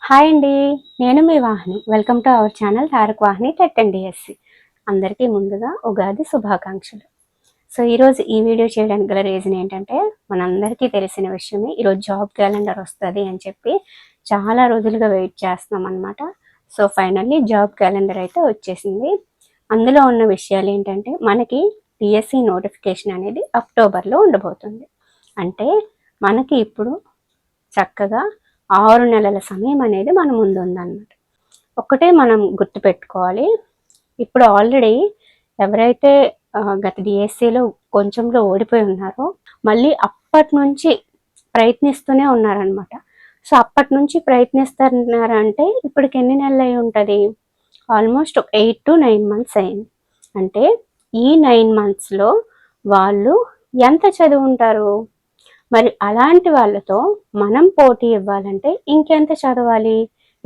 Hi అండి. నేను మీ Vahini. Welcome to our channel Tarak Vahini TET and DSC. అందరికీ ముందుగా ఉగాది శుభాకాంక్షలు. సో ఈరోజు ఈ వీడియో చేయడానికి గల రీజన్ ఏంటంటే, మనందరికీ తెలిసిన విషయమే, ఈరోజు జాబ్ క్యాలెండర్ వస్తుంది అని చెప్పి చాలా రోజులుగా వెయిట్ చేస్తున్నాం అనమాట. సో ఫైనల్లీ జాబ్ క్యాలెండర్ అయితే వచ్చేసింది. అందులో ఉన్న విషయాలు ఏంటంటే, మనకి డిఎస్సి నోటిఫికేషన్ అనేది అక్టోబర్లో ఉండబోతుంది. అంటే మనకి ఇప్పుడు చక్కగా 6 నెలల సమయం అనేది మన ముందు ఉందన్నమాట. ఒక్కటే మనం గుర్తుపెట్టుకోవాలి, ఇప్పుడు ఆల్రెడీ ఎవరైతే గత డిఎస్సిలో కొంచెంలో ఓడిపోయి ఉన్నారో మళ్ళీ అప్పటి నుంచి ప్రయత్నిస్తూనే ఉన్నారనమాట. సో అప్పటి నుంచి ప్రయత్నిస్తున్నారంటే ఇప్పటికి ఎన్ని నెలలు అయి ఉంటుంది? ఆల్మోస్ట్ 8 to 9 months అయింది. అంటే ఈ 9 monthsలో వాళ్ళు ఎంత చదివి ఉంటారు? మరి అలాంటి వాళ్ళతో మనం పోటీ ఇవ్వాలంటే ఇంకెంత చదవాలి?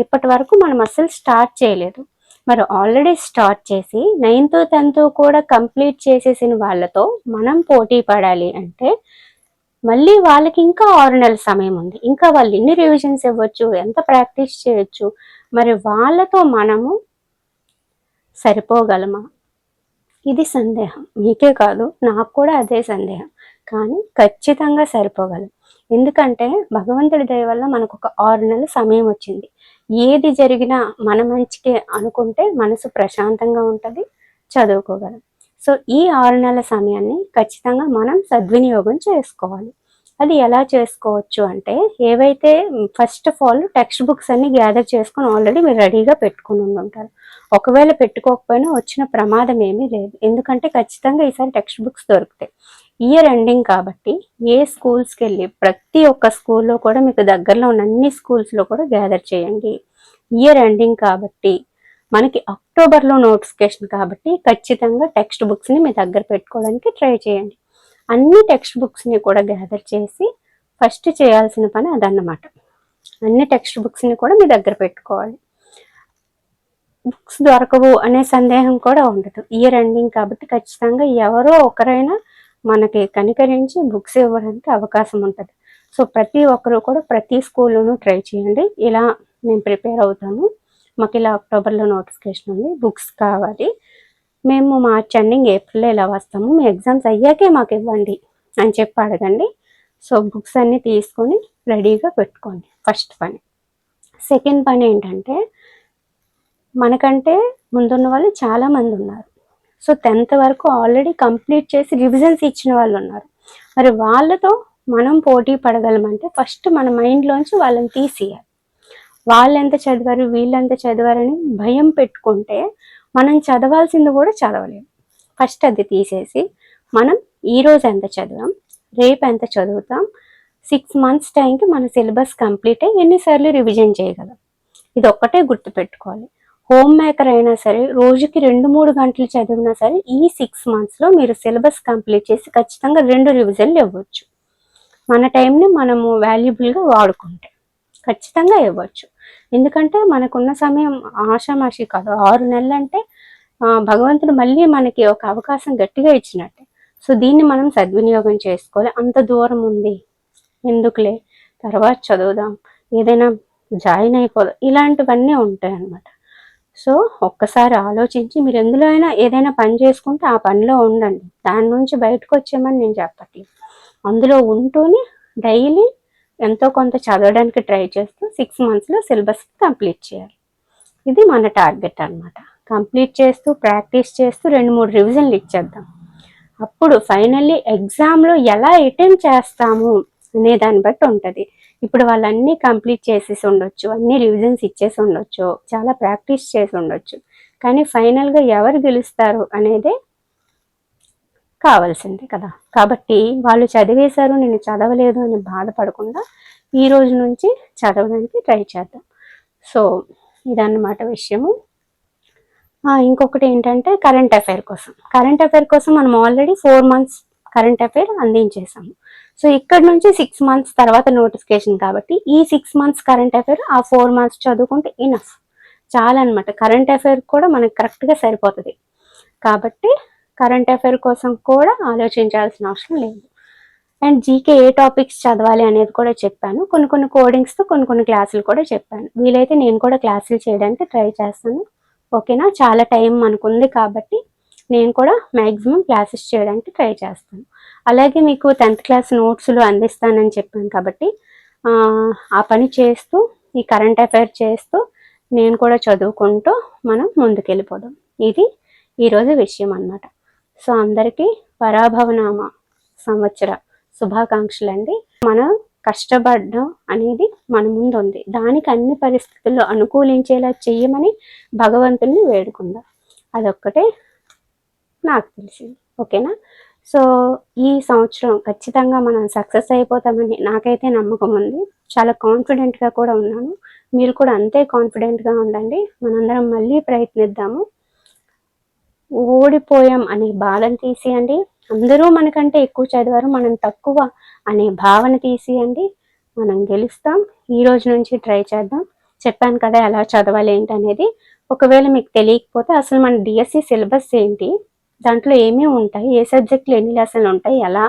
ఇప్పటి వరకు మనం అస్సలు స్టార్ట్ చేయలేదు. మరి ఆల్రెడీ స్టార్ట్ చేసి 9th 10th కూడా కంప్లీట్ చేసేసిన వాళ్ళతో మనం పోటీ పడాలి అంటే మళ్ళీ వాళ్ళకి ఇంకా 6 నెలల సమయం ఉంది. ఇంకా వాళ్ళు ఎన్ని రివిజన్స్ ఇవ్వచ్చు, ఎంత ప్రాక్టీస్ చేయొచ్చు? మరి వాళ్ళతో మనము సరిపోగలమా? ఇది సందేహం. మీకే కాదు, నాకు కూడా అదే సందేహం. కానీ ఖచ్చితంగా సరిపోగలం. ఎందుకంటే భగవంతుడి దయ వల్ల మనకు ఒక 6 నెలల సమయం వచ్చింది. ఏది జరిగినా మన మంచికే అనుకుంటే మనసు ప్రశాంతంగా ఉంటుంది, చదువుకోగలం. సో ఈ 6 నెలల సమయాన్ని ఖచ్చితంగా మనం సద్వినియోగం చేసుకోవాలి. అది ఎలా చేసుకోవచ్చు అంటే, ఏవైతే first of all text books అన్ని గ్యాదర్ చేసుకొని ఆల్రెడీ మీరు రెడీగా పెట్టుకుని ఉంటారు. ఒకవేళ పెట్టుకోకపోయినా వచ్చిన ప్రమాదం ఏమీ లేదు. ఎందుకంటే ఖచ్చితంగా ఈసారి టెక్స్ట్ బుక్స్ దొరుకుతాయి. ఇయర్ ఎండింగ్ కాబట్టి ఏ స్కూల్స్కి వెళ్ళి ప్రతి ఒక్క స్కూల్లో కూడా మీకు దగ్గరలో ఉన్న అన్ని స్కూల్స్లో కూడా గ్యాదర్ చేయండి. ఇయర్ ఎండింగ్ కాబట్టి మనకి అక్టోబర్లో నోటిఫికేషన్ కాబట్టి ఖచ్చితంగా టెక్స్ట్ బుక్స్ని మీ దగ్గర పెట్టుకోవడానికి ట్రై చేయండి. అన్ని టెక్స్ట్ బుక్స్ని కూడా గ్యాదర్ చేసి ఫస్ట్ చేయాల్సిన పని అదన్నమాట. అన్ని టెక్స్ట్ బుక్స్ని కూడా మీ దగ్గర పెట్టుకోవాలి. బుక్స్ దొరకవు అనే సందేహం కూడా ఉండదు. ఇయర్ ఎండింగ్ కాబట్టి ఖచ్చితంగా ఎవరో ఒకరైనా మనకి కనికరించి బుక్స్ ఇవ్వడానికి అవకాశం ఉంటుంది. సో ప్రతి ఒక్కరు కూడా ప్రతి స్కూల్లోనూ ట్రై చేయండి. ఇలా నేను ప్రిపేర్ అవుతాను, మాకు ఇలా అక్టోబర్లో నోటిఫికేషన్ ఉంది, బుక్స్ కావాలి, మేము మార్చ్ ఎండింగ్ ఏప్రిల్లో ఇలా వస్తాము, మీ ఎగ్జామ్స్ అయ్యాకే మాకు ఇవ్వండి అని చెప్పి అడగండి. సో బుక్స్ అన్నీ తీసుకొని రెడీగా పెట్టుకోండి. ఫస్ట్ పని. సెకండ్ పని ఏంటంటే, మనకంటే ముందున్న వాళ్ళు చాలామంది ఉన్నారు. సో 10th వరకు ఆల్రెడీ కంప్లీట్ చేసి రివిజన్స్ ఇచ్చిన వాళ్ళు ఉన్నారు. మరి వాళ్ళతో మనం పోటీ పడగలమంటే ఫస్ట్ మన మైండ్లోంచి వాళ్ళని తీసేయాలి. వాళ్ళు ఎంత చదివారు, వీళ్ళు ఎంత చదివారని భయం పెట్టుకుంటే మనం చదవాల్సింది కూడా చదవలేము. ఫస్ట్ అది తీసేసి మనం ఈరోజు ఎంత చదివాం, రేపు ఎంత చదువుతాం, 6 months టైంకి మన సిలబస్ కంప్లీట్ అయ్యి ఎన్నిసార్లు రివిజన్ చేయగలం, ఇది ఒక్కటే గుర్తుపెట్టుకోవాలి. హోమ్ మేకర్ అయినా సరే రోజుకి 2-3 గంటలు చదివినా సరే ఈ 6 monthsలో మీరు సిలబస్ కంప్లీట్ చేసి ఖచ్చితంగా 2 రివిజన్లు ఇవ్వచ్చు. మన టైంని మనము వాల్యుబుల్గా వాడుకుంటే ఖచ్చితంగా ఇవ్వచ్చు. ఎందుకంటే మనకున్న సమయం ఆషామాషి కాదు. 6 నెలలు అంటే భగవంతుడు మళ్ళీ మనకి ఒక అవకాశం గట్టిగా ఇచ్చినట్టే. సో దీన్ని మనం సద్వినియోగం చేసుకోవాలి. అంత దూరం ఉంది, ఎందుకులే తర్వాత చదువుదాం, ఏదైనా జాయిన్ అయిపోదాం, ఇలాంటివన్నీ ఉంటాయి అన్నమాట. సో ఒక్కసారి ఆలోచించి మీరు ఎందులో అయినా ఏదైనా పని చేసుకుంటే ఆ పనిలో ఉండండి. దాని నుంచి బయటకు వచ్చేయమని నేను చెప్పట్లేదు. అందులో ఉంటూనే డైలీ ఎంతో కొంత చదవడానికి ట్రై చేస్తూ 6 monthsలో సిలబస్ కంప్లీట్ చేయాలి. ఇది మన టార్గెట్ అన్నమాట. కంప్లీట్ చేస్తూ ప్రాక్టీస్ చేస్తూ 2-3 రివిజన్లు ఇచ్చేద్దాం. అప్పుడు ఫైనల్లీ ఎగ్జామ్లో ఎలా అటెంప్ట్ చేస్తాము అనే దాన్ని బట్టి ఉంటుంది. ఇప్పుడు వాళ్ళన్నీ కంప్లీట్ చేసేసి ఉండొచ్చు, అన్ని రివిజన్స్ ఇచ్చేసి ఉండొచ్చు, చాలా ప్రాక్టీస్ చేసి ఉండొచ్చు, కానీ ఫైనల్గా ఎవరు గెలుస్తారు అనేదే కావాల్సిందే కదా. కాబట్టి వాళ్ళు చదివేశారు, నేను చదవలేదు అని బాధపడకుండా ఈ రోజు నుంచి చదవడానికి ట్రై చేద్దాం. సో ఇదన్నమాట విషయము. ఇంకొకటి ఏంటంటే, కరెంట్ అఫైర్ కోసం మనం ఆల్రెడీ 4 months కరెంట్ అఫైర్ అందించేసాము. సో ఇక్కడ నుంచి 6 months తర్వాత నోటిఫికేషన్ కాబట్టి ఈ 6 months కరెంట్ అఫైర్ ఆ 4 months చదువుకుంటే ఇనఫ్, చాలా అనమాట. కరెంట్ అఫైర్ కూడా మనకు కరెక్ట్గా సరిపోతుంది. కాబట్టి కరెంట్ అఫైర్ కోసం కూడా ఆలోచించాల్సిన అవసరం లేదు. అండ్ జీకే ఏ టాపిక్స్ చదవాలి అనేది కూడా చెప్పాను. కొన్ని కొన్ని కోడింగ్స్తో కొన్ని క్లాసులు కూడా చెప్పాను. వీలైతే నేను కూడా క్లాసులు చేయడానికి ట్రై చేస్తాను. ఓకేనా? చాలా టైం మనకుంది కాబట్టి నేను కూడా మ్యాక్సిమం క్లాసెస్ చేయడానికి ట్రై చేస్తాను. అలాగే మీకు 10th క్లాస్ నోట్స్లు అందిస్తానని చెప్పాను కాబట్టి ఆ పని చేస్తూ, ఈ కరెంట్ అఫైర్ చేస్తూ, నేను కూడా చదువుకుంటూ మనం ముందుకెళ్ళిపోదాం. ఇది ఈరోజు విషయం అన్నమాట. సో అందరికీ పరాభవనామ సంవత్సర శుభాకాంక్షలండి. మనం కష్టపడడం అనేది మన ముందు ఉంది. దానికి అన్ని పరిస్థితుల్లో అనుకూలించేలా చెయ్యమని భగవంతుని వేడుకుందాం. అదొక్కటే నాకు తెలిసింది. ఓకేనా? సో ఈ సంవత్సరం ఖచ్చితంగా మనం సక్సెస్ అయిపోతామని నాకైతే నమ్మకం ఉంది. చాలా కాన్ఫిడెంట్గా కూడా ఉన్నాను. మీరు కూడా అంతే కాన్ఫిడెంట్గా ఉండండి. మనందరం మళ్ళీ ప్రయత్నిద్దాము. ఓడిపోయాం అనే బాధను తీసేయండి. అందరూ మనకంటే ఎక్కువ చదివారు, మనం తక్కువ అనే భావన తీసేయండి. మనం గెలుస్తాం. ఈ రోజు నుంచి ట్రై చేద్దాం. చెప్పాను కదా ఎలా చదవాలి ఏంటి అనేది. ఒకవేళ మీకు తెలియకపోతే అసలు మన డిఎస్సి సిలబస్ ఏంటి, దాంట్లో ఏమేమి ఉంటాయి, ఏ సబ్జెక్టులు ఎన్ని లెసన్లు ఉంటాయి, ఎలా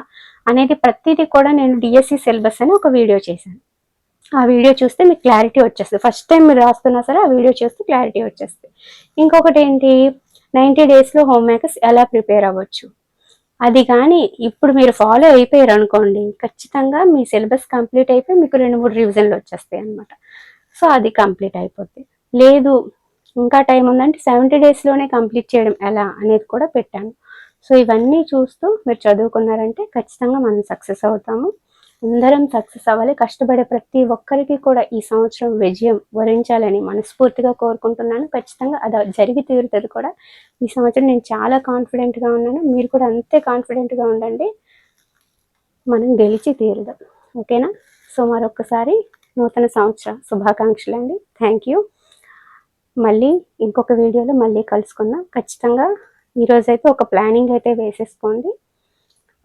అనేది ప్రతిదీ కూడా నేను డిఎస్సి సిలబస్ అని ఒక వీడియో చేశాను. ఆ వీడియో చూస్తే మీకు క్లారిటీ వచ్చేస్తుంది. ఫస్ట్ టైం మీరు రాస్తున్నా సరే ఆ వీడియో చూస్తే క్లారిటీ వచ్చేస్తుంది. ఇంకొకటి ఏంటి, 90 డేస్లో హోమ్ మేకర్స్ ఎలా ప్రిపేర్ అవ్వచ్చు, అది కానీ ఇప్పుడు మీరు ఫాలో అయిపోయారు అనుకోండి, ఖచ్చితంగా మీ సిలబస్ కంప్లీట్ అయిపోయి మీకు 2-3 రివిజన్లు వచ్చేస్తాయి అనమాట. సో అది కంప్లీట్ అయిపోద్ది. లేదు ఇంకా టైం ఉందంటే 70 డేస్లోనే కంప్లీట్ చేయడం ఎలా అనేది కూడా పెట్టాను. సో ఇవన్నీ చూస్తూ మీరు చదువుకున్నారంటే ఖచ్చితంగా మనం సక్సెస్ అవుతాము. అందరం సక్సెస్ అవ్వాలి. కష్టపడే ప్రతి ఒక్కరికి కూడా ఈ సంవత్సరం విజయం వరించాలని మనస్ఫూర్తిగా కోరుకుంటున్నాను. ఖచ్చితంగా అది జరిగి తీరుతుంది కూడా. ఈ సంవత్సరం నేను చాలా కాన్ఫిడెంట్గా ఉన్నాను. మీరు కూడా అంతే కాన్ఫిడెంట్గా ఉండండి. మనం గెలిచి తీరుదాం. ఓకేనా? సో మరొకసారి నూతన సంవత్సర శుభాకాంక్షలు అండి. Thank you. మళ్ళీ ఇంకొక వీడియోలో మళ్ళీ కలుసుకుందాం. ఖచ్చితంగా ఈరోజైతే ఒక ప్లానింగ్ అయితే వేసేసుకోండి.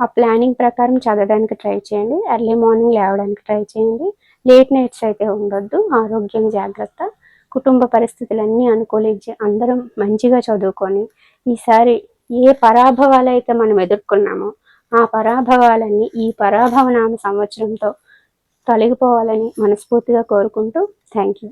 ఆ ప్లానింగ్ ప్రకారం చదవడానికి ట్రై చేయండి. ఎర్లీ మార్నింగ్ లేవడానికి ట్రై చేయండి. లేట్ నైట్స్ అయితే ఉండొద్దు. ఆరోగ్యం జాగ్రత్త. కుటుంబ పరిస్థితులన్నీ అనుకూలించి అందరం మంచిగా చదువుకొని ఈసారి ఏ పరాభవాలు అయితే మనం ఎదుర్కొన్నామో ఆ పరాభవాలన్నీ ఈ పరాభవనామ సంవత్సరంతో తొలగిపోవాలని మనస్ఫూర్తిగా కోరుకుంటూ థ్యాంక్ యూ.